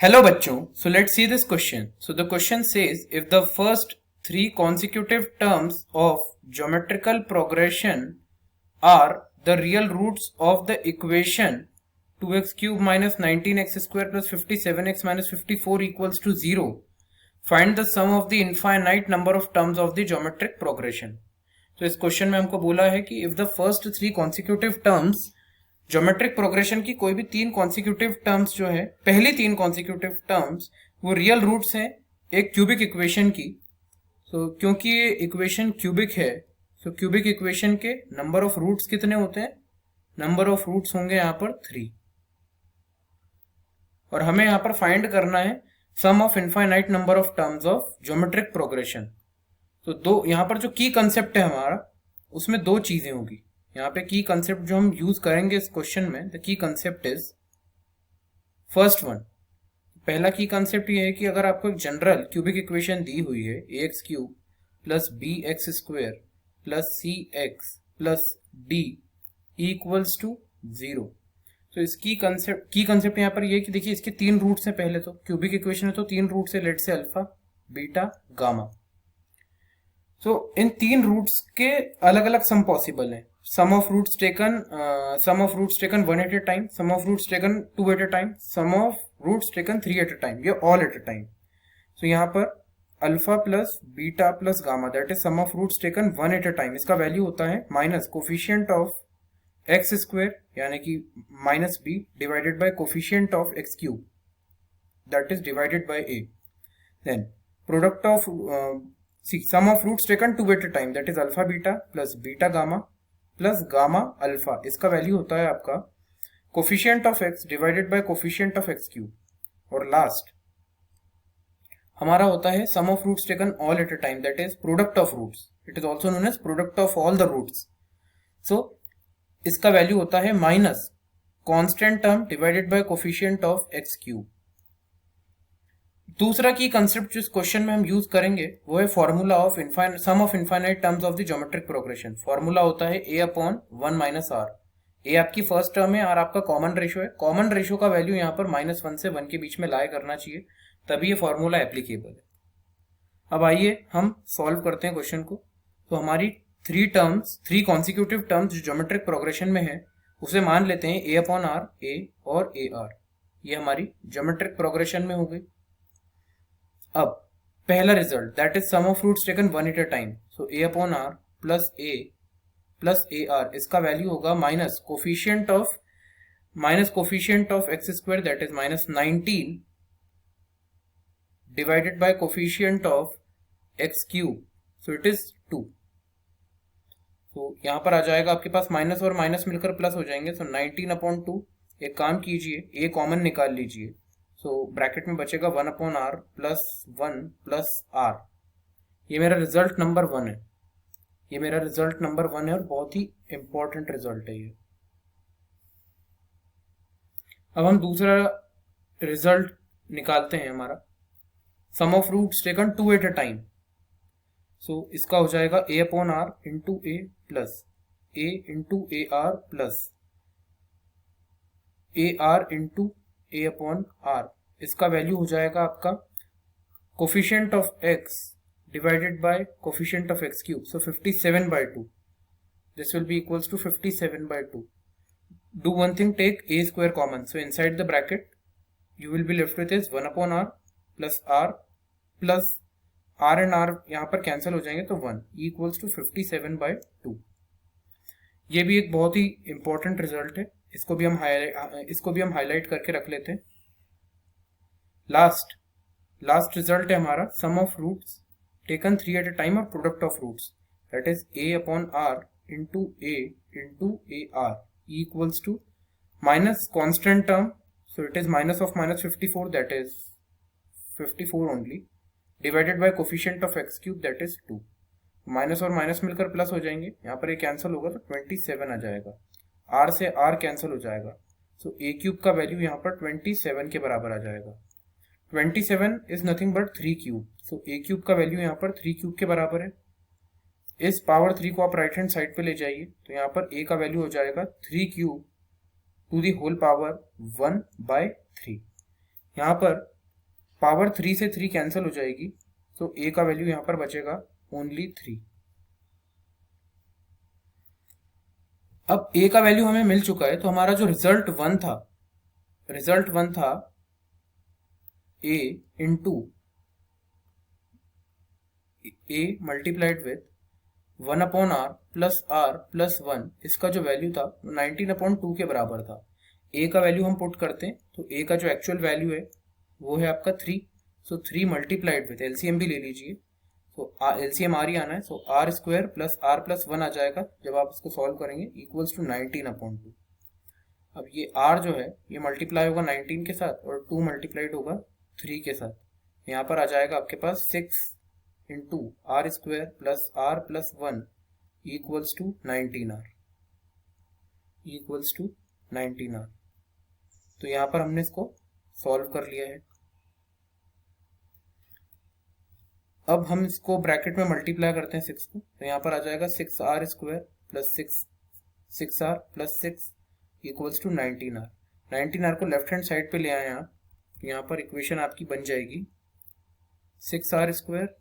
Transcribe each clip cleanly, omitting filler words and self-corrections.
Hello bachcho, so let's see this question. So the question says if the first three consecutive terms of geometrical progression are the real roots of the equation 2x cube minus 19x square plus 57x minus 54 equals to 0, find the sum of the infinite number of terms of the geometric progression. तो इस question में हमको बोला है कि if the first three consecutive terms geometric progression की कोई भी तीन कॉन्सिक्यूटिव टर्म्स जो है, पहली तीन कॉन्सिक्यूटिव टर्म्स वो रियल रूट्स हैं एक क्यूबिक इक्वेशन की. सो क्योंकि ये इक्वेशन क्यूबिक है, सो क्यूबिक इक्वेशन के नंबर ऑफ रूट्स कितने होते हैं? नंबर ऑफ रूट्स होंगे यहाँ पर 3. और हमें यहाँ पर फाइंड करना है sum of infinite number of terms of geometric progression. तो दो यहाँ पर जो की कंसेप्ट है हमारा, उसमें दो चीजें होगी. यहाँ पे की कंसेप्ट जो हम यूज करेंगे इस क्वेश्चन में, the key concept is first one. पहला की कंसेप्ट ये है कि अगर आपको एक जनरल क्यूबिक इक्वेशन दी हुई है a x cube plus b x square plus c x plus d equals to 0. तो इसकी कंसेप्ट यहाँ पर ये कि देखिए इसके तीन रूट्स हैं. पहले तो क्यूबिक इक्वेशन है तो तीन रूट्स है, लेट से अल्फा बीटा गामा. तो इन तीन रूट्स के अलग अलग सम पॉसिबल है. sum of roots taken one at a time, sum of roots taken two at a time, sum of roots taken three at a time, ये all at a time. So यहाँ पर alpha plus beta plus gamma that is sum of roots taken one at a time. इसका value होता है minus coefficient of x square यानी कि minus b divided by coefficient of x cube that is divided by a. Then product of sum of roots taken two at a time that is alpha beta plus beta gamma plus gamma alpha. इसका value होता है आपका coefficient of x divided by coefficient of x cube. और last हमारा होता है sum of roots taken all at a time that is product of roots. It is also known as product of all the roots. So इसका value होता है minus constant term divided by coefficient of x cube. दूसरा की concept जो इस question में हम use करेंगे वो है formula of sum of infinite terms of the geometric progression. Formula होता है a upon 1 minus r. A आपकी फर्स्ट टर्म है, आर आपका कॉमन रेशियो है. कॉमन रेशियो का वैल्यू यहाँ पर -1 से 1 के बीच में लाया करना चाहिए, तभी ये फॉर्मूला एप्लीकेबल है. अब आइए हम सॉल्व करते हैं क्वेश्चन को. तो हमारी थ्री कॉन्सिक्यूटिव टर्म्स जो ज्योमेट्रिक प्रोग्रेशन में है उसे मान लेते हैं a अपॉन आर, ए और ए आर. ये हमारी ज्योमेट्रिक प्रोग्रेशन में हो गई. अब पहला result that is sum of roots taken one at a time. So a upon r plus a r, इसका वैल्यू होगा minus coefficient of x square that is minus 19 divided by coefficient of x cube. So it is 2. तो यहां पर आ जाएगा आपके पास minus और माइनस मिलकर प्लस हो जाएंगे. So 19 upon 2. एक काम कीजिए, ए कॉमन निकाल लीजिए. सो ब्रैकेट में बचेगा 1 upon r plus 1 plus r. ये मेरा रिजल्ट नंबर 1 है. ये मेरा रिजल्ट नंबर 1 है और बहुत ही इंपॉर्टेंट रिजल्ट है ये. अब हम दूसरा रिजल्ट निकालते हैं हमारा sum of roots taken two at a time. So इसका हो जाएगा a upon r into a plus a into a r plus a r into a upon r. इसका वैल्यू हो जाएगा आपका coefficient of x divided by coefficient of x cube. So 57 by 2. This will be equals to 57 by 2. Do one thing, take a square common. So inside the bracket you will be left with is 1 upon r plus r and r यहाँ पर cancel हो जाएंगे तो 1 equals to 57 by 2. ये भी एक बहुत ही important result है. इसको भी हम हाईलाइट करके रख लेते हैं. लास्ट रिजल्ट है हमारा sum of roots taken 3 at a time और product of roots that is a upon r into a r equals to minus constant term. So it is minus of minus 54 that is 54 only divided by coefficient of x cube that is 2. Minus और minus मिलकर plus हो जाएंगे. यहाँ पर ये cancel होगा तो 27 आ जाएगा. आर से आर कैंसिल हो जाएगा. सो ए क्यूब का वैल्यू यहाँ पर 27 के बराबर आ जाएगा. 27 is nothing but 3 cube. So A cube का वैल्यू यहाँ पर 3 क्यूब के बराबर है. इस पावर 3 को आप राइट हैंड साइड पे ले जाइए तो यहाँ पर ए का वैल्यू हो जाएगा 3 cube to the whole power 1 by 3. यहाँ पर पावर 3 से 3 कैंसिल हो जाएगी, तो a का वैल्यू यहाँ पर बचेगा ओनली 3। अब a का वैल्यू हमें मिल चुका है, तो हमारा जो रिजल्ट वन था a into a multiplied with 1/r plus r plus 1, इसका जो वैल्यू था 19/2 के बराबर था। a का वैल्यू हम पुट करते हैं, तो a का जो एक्चुअल वैल्यू है वो है आपका 3। सो 3 मल्टीप्लाइड विथ, एलसीएम भी ले लीजिए, तो एलसीएम आर ही आना है, so r square plus r plus 1 आ जाएगा जब आप इसको सॉल्व करेंगे, इक्वल्स टू 19/2। अब ये r जो है ये मल्टीप्लाई होगा 19 के साथ और 2 मल्टीप्लाइड होगा 3 के साथ। यहाँ पर आ जाएगा आपके पास 6 into r square plus r plus 1 equals to 19r, equals to 19r। तो यहाँ पर हमने इसको सॉल्व कर लिया है। अब हम इसको ब्रैकेट में मल्टीप्लाई करते हैं 6 को, तो यहाँ पर आ जाएगा 6r स्क्वायर प्लस 6r प्लस 6 इक्वल्स टू 19r। 19r को लेफ्ट हैंड साइड पे ले आए आप, तो यहाँ पर इक्वेशन आपकी बन जाएगी 6r स्क्वायर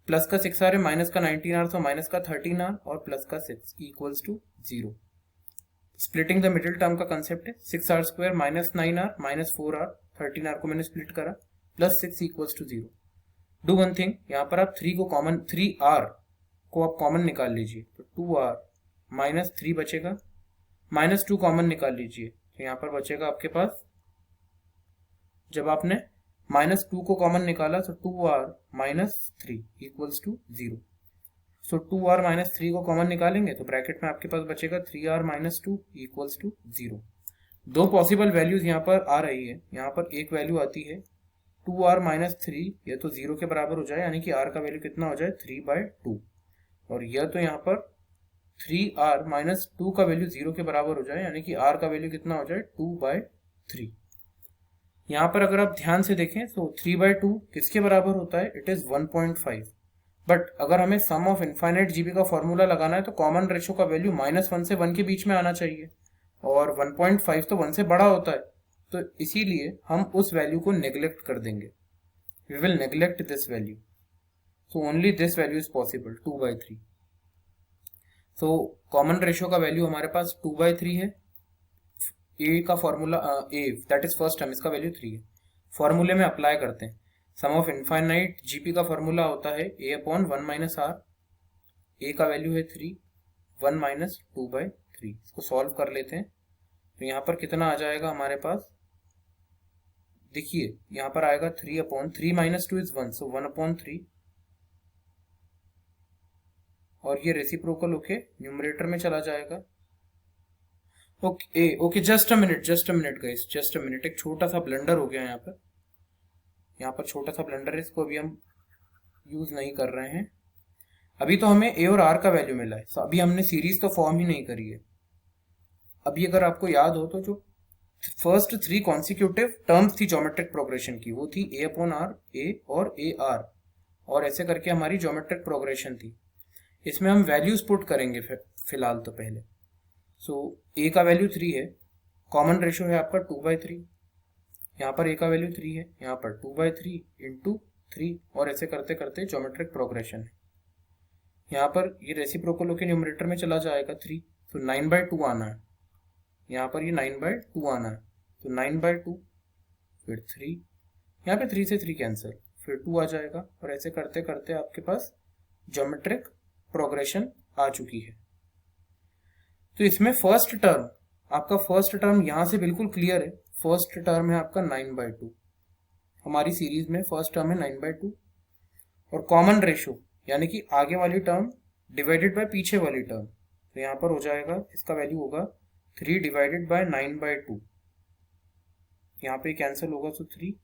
प्लस का 6r है, माइनस का 19r, तो माइनस का 13r और प्लस का 6 equals to 0। Splitting the middle term का कंसेप्ट है, 6r square minus 9r minus 4r, 13r को मैंने स्प्लिट करा, plus 6 equals to 0। Do one thing, यहाँ पर आप 3r को आप कॉमन निकाल लीजिए, तो 2r माइनस 3 बचेगा, माइनस 2 कॉमन निकाल लीजिए, तो यहाँ पर बचेगा आपके पास, जब आपने माइनस 2 को कॉमन निकाला तो 2r minus 3 equals to 0। So 2r minus 3 को कॉमन निकालेंगे तो ब्रैकेट में आपके पास बचेगा 3r माइनस 2 इक्वल्स टू 0। दो पॉसिबल वैल्यूज यहाँ पर आ रही है, यहाँ पर एक वैल्यू आती है 2r माइनस 3, यह तो 0 के बराबर हो जाए, यानी कि r का वैल्यू कितना हो जाए 3/2, और यह तो यहाँ पर 3r माइनस 2 का वैल्यू 0 के बराबर हो जाए, यानी कि r का वैल्यू कितना हो जाए 2/3। यहाँ पर अगर आप ध्यान से देखें तो 3/2 किसके बराबर होता है, इट इज 1.5। बट अगर हमें सम ऑफ इनफाइनाइट जीबी का फॉर्मूला लगाना है तो कॉमन रेशो का वैल्यू -1 से 1 के बीच में आना चाहिए, और 1.5 तो 1 से बड़ा होता है, तो इसीलिए हम उस वैल्यू को नेग्लेक्ट कर देंगे। We will neglect this value, so only this value is possible 2/3। So common ratio का वैल्यू हमारे पास 2/3 है। ए का formula a that is first term, इसका वैल्यू 3 है। फॉर्मूले में अप्लाई करते हैं, सम ऑफ इनफाइनाइट जीपी का फॉर्मूला होता है a/1 माइनस r, ए का वैल्यू है 3, 1 माइनस 2/3। इसको सॉल्व कर लेते हैं, तो यहाँ पर कितना आ जाएगा हमारे पास, देखिए यहाँ पर आएगा 3/3 माइनस 2 इज 1, सो 1/3, और ये रेसिप्रोकल होके न्यूमरेटर में चला जाएगा। Okay just a minute guys, just a minute, एक छोटा सा ब्लंडर हो गया यहाँ पर छोटा सा ब्लंडर है, इसको अभी हम यूज नहीं कर रहे हैं। अभी तो हमें ए और आर का वैल्यू मिला है, अभी हमने सीरीज तो फॉर्म ही नहीं करी है। अभी अगर आपको याद हो तो जो फर्स्ट 3 कॉन्सिक्यूटिव टर्म्स थी ज्योमेट्रिक प्रोग्रेशन की, वो थी a/r, a और a/r, और ऐसे करके हमारी ज्योमेट्रिक प्रोग्रेशन थी। इसमें हम वैल्यूज पुट करेंगे फिलहाल तो पहले। सो a का वैल्यू 3 है, कॉमन रेशो है आपका 2/3, यहाँ पर a का वैल्यू 3 है, यहाँ पर 2/3 इंटू 3, और ऐसे करते करते ज्योमेट्रिक प्रोग्रेशन है। यहाँ पर ये रेसिप्रोकल होकर न्यूमरेटर में चला जाएगा 3, तो 9/2 आना है, यहाँ पर ये 9/2 आना है, तो 9/2 फिर 3, यहाँ पे 3 से 3 कैंसिल, फिर 2 आ जाएगा, और ऐसे करते करते आपके पास ज्योमेट्रिक प्रोग्रेशन आ चुकी है। तो इसमें फर्स्ट टर्म यहाँ से बिल्कुल क्लियर है, फर्स्ट टर्म है आपका 9/2, हमारी सीरीज में फर्स्ट टर्म है 9/2, और कॉमन रेशो यानी कि आगे वाली टर्म डिवाइडेड बाय पीछे वाली टर्म, तो यहाँ पर हो जाएगा, इसका वैल्यू होगा 3 डिवाइडेड बाय 9/2, यहाँ पे कैंसिल होगा, तो 3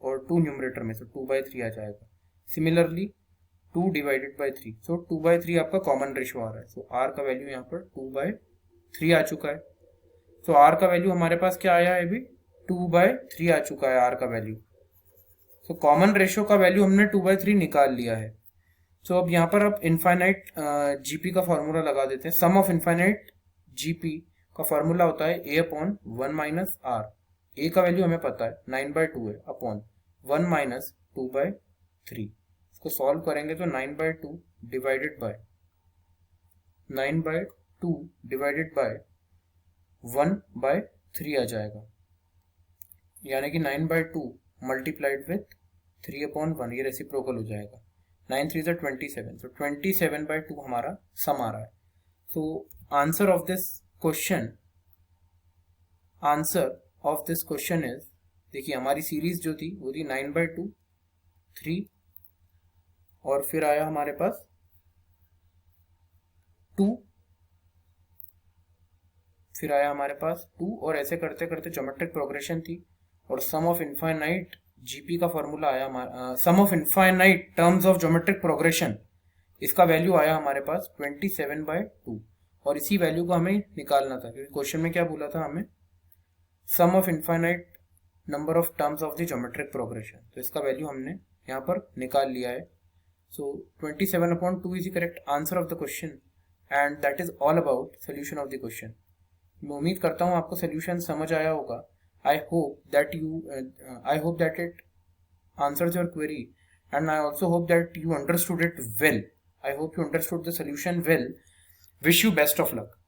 और 2 न्यूमरेटर में, तो 2/3 आ जाएगा। सिमिलरली 2 डिवाइडेड बाय 3, सो 2/3 आपका कॉमन रेशो आ रहा है, सो r का वैल्यू यहाँ पर 2/3 आ चुका है। तो r का वैल्यू हमारे पास क्या आया है, अभी 2/3 आ चुका है r का वैल्यू। तो कॉमन रेशो का वैल्यू हमने 2/3 निकाल लिया है। सो अब यहाँ पर आप इनफाइनाइट जीपी का फॉर्मूला लगा देते हैं। सम ऑफ इनफाइनाइट जीपी का फॉर्मूला होता है a/1 माइनस r, ए का वैल्यू हमें पता है 9/2 है अपॉन 1 माइनस 2/3। इसको सॉल्व करेंगे तो 9/2 डिवाइडेड बाय 9/2 डिवाइडेड बाय 1/3 आ जाएगा, यानी कि 9/2 मल्टीप्लाइड विथ 3/1, ये रेसिप्रोकल हो जाएगा। 9 3 27, so 27/2 हमारा सम आ रहा है। So answer of this question is, देखिए हमारी सीरीज जो थी वो थी 9/2, 3 और फिर आया हमारे पास 2, फिर आया हमारे पास 2, और ऐसे करते करते ज्योमेट्रिक प्रोग्रेशन थी, और सम ऑफ इनफाइनाइट जीपी का फॉर्मूला आया हमारा, sum of infinite terms of geometric progression, इसका वैल्यू आया हमारे पास 27/2, और इसी वैल्यू को हमें निकालना था, क्योंकि क्वेश्चन में क्या बोला था हमें, sum of infinite number of terms of the geometric progression, तो इसका वैल्यू हमने यहाँ पर निकाल लिया है। So 27/2 is the correct answer of the question, and that is all about solution of the question. मैं उम्मीद करता हूँ आपको सोल्यूशन समझ आया होगा। I hope that it answers your query, and I also hope that you understood it well. I hope you understood the solution well. Wish you best of luck.